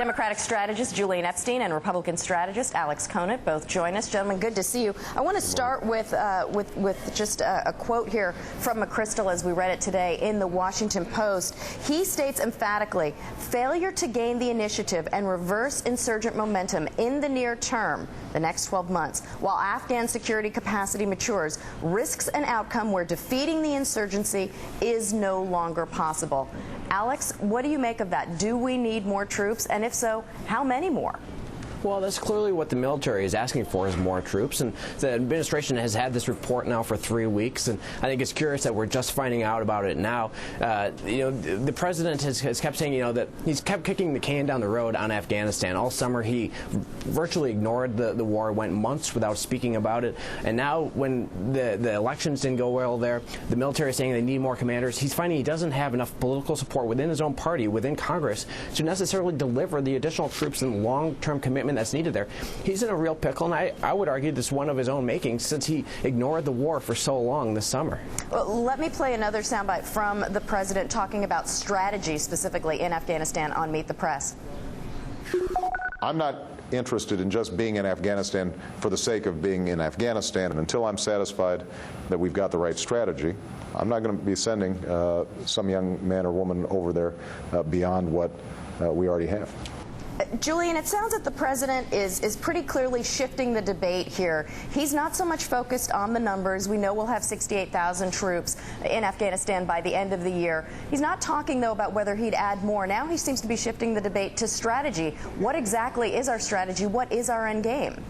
Democratic strategist Julian Epstein and Republican strategist Alex Conant both join us. Gentlemen, good to see you. I want to start with just a quote here from McChrystal as we read it today in the Washington Post. He states emphatically, failure to gain the initiative and reverse insurgent momentum in the near term, the next 12 months, while Afghan security capacity matures, risks an outcome where defeating the insurgency is no longer possible. Alex, what do you make of that? Do we need more troops? And if so, how many more? Well, that's clearly what the military is asking for, is more troops. And the administration has had this report now for 3 weeks, and I think it's curious that we're just finding out about it now. The president has kept saying, that he's kept kicking the can down the road on Afghanistan. All summer he virtually ignored the war, went months without speaking about it. And now when the elections didn't go well there, the military is saying they need more commanders. He's finding he doesn't have enough political support within his own party, within Congress, to necessarily deliver the additional troops and long-term commitment that's needed there. He's in a real pickle, and I would argue this is one of his own making, since he ignored the war for so long this summer. Well, let me play another soundbite from the president talking about strategy specifically in Afghanistan on Meet the Press. I'm not interested in just being in Afghanistan for the sake of being in Afghanistan. And until I'm satisfied that we've got the right strategy, I'm not going to be sending some young man or woman over there beyond what we already have. Julian, it sounds that the president is pretty clearly shifting the debate here. He's not so much focused on the numbers. We know we'll have 68,000 troops in Afghanistan by the end of the year. He's not talking, though, about whether he'd add more. Now he seems to be shifting the debate to strategy. What exactly is our strategy? What is our end game?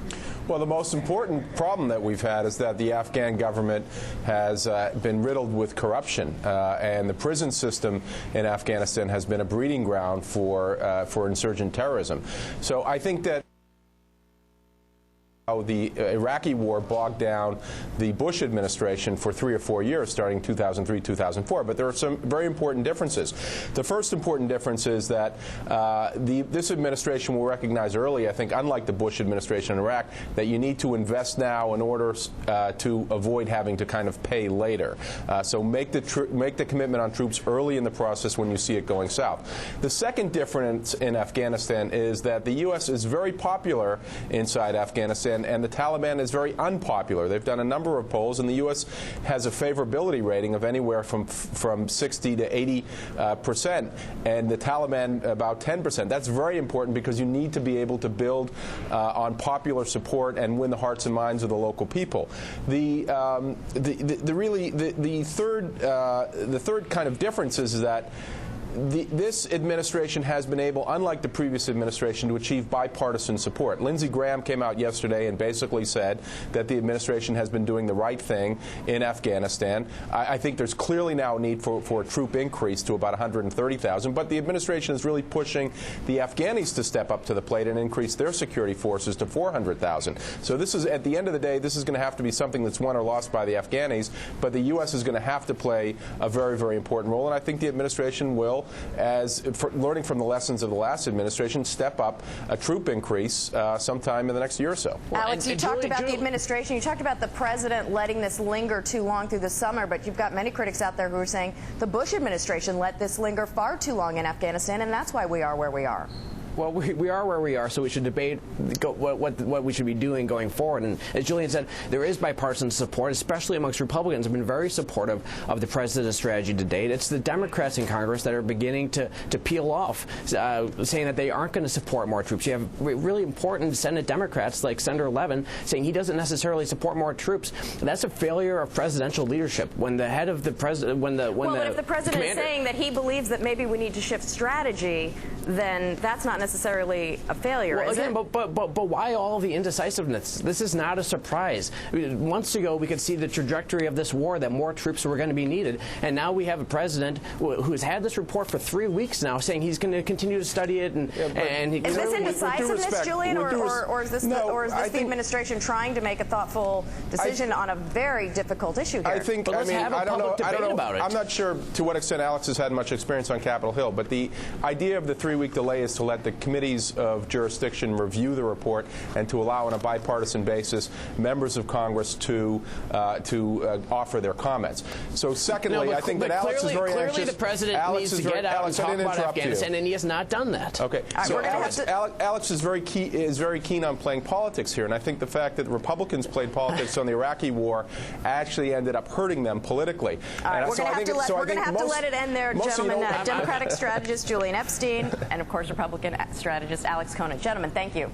Well, the most important problem that we've had is that the Afghan government has been riddled with corruption, and the prison system in Afghanistan has been a breeding ground for insurgent terrorism. So I think that the Iraqi war bogged down the Bush administration for 3 or 4 years, starting 2003, 2004. But there are some very important differences. The first important difference is that this administration will recognize early, I think, unlike the Bush administration in Iraq, that you need to invest now in order to avoid having to kind of pay later. So make the commitment on troops early in the process when you see it going south. The second difference in Afghanistan is that the U.S. is very popular inside Afghanistan, and the Taliban is very unpopular. They've done a number of polls, and the U.S. has a favorability rating of anywhere from 60 to 80%, and the Taliban about 10%. That's very important because you need to be able to build on popular support and win the hearts and minds of the local people. The third kind of difference is that this administration has been able, unlike the previous administration, to achieve bipartisan support. Lindsey Graham came out yesterday and basically said that the administration has been doing the right thing in Afghanistan. I think there's clearly now a need for a troop increase to about 130,000, but the administration is really pushing the Afghanis to step up to the plate and increase their security forces to 400,000. So this is, at the end of the day, this is going to have to be something that's won or lost by the Afghanis, but the U.S. is going to have to play a very, very important role, and I think the administration will, learning from the lessons of the last administration, step up a troop increase sometime in the next year or so. Well, Alex, you talked about the administration, you talked about the president letting this linger too long through the summer, but you've got many critics out there who are saying the Bush administration let this linger far too long in Afghanistan, and that's why we are where we are. Well, we are where we are, so we should debate what we should be doing going forward. And as Julian said, there is bipartisan support, especially amongst Republicans, have been very supportive of the president's strategy to date. It's the Democrats in Congress that are beginning to peel off, saying that they aren't going to support more troops. You have really important Senate Democrats like Senator Levin saying he doesn't necessarily support more troops. That's a failure of presidential leadership. When the head of the president, but if the president is saying that he believes that maybe we need to shift strategy, then that's not necessarily a failure, well, is again, it? But why all the indecisiveness? This is not a surprise. I mean, months ago, we could see the trajectory of this war, that more troops were going to be needed, and now we have a president who has had this report for 3 weeks now, saying he's going to continue to study it. And is this indecisiveness, Julian, or is this the administration trying to make a thoughtful decision on a very difficult issue here? I think. I mean, I don't know about it. I'm not sure to what extent Alex has had much experience on Capitol Hill, but the idea of the 3-week delay is to let the committees of jurisdiction review the report and to allow on a bipartisan basis members of Congress to offer their comments. So secondly, I think that Alex is very anxious. Clearly the president needs to get out and talk about Afghanistan, and he has not done that. Okay. So Alex is very keen on playing politics here, and I think the fact that the Republicans played politics on the Iraqi war actually ended up hurting them politically. All right, we're going to have to let it end there, gentlemen. Democratic strategist Julian Epstein and, of course, Republican strategist Alex Conant. Gentlemen, thank you.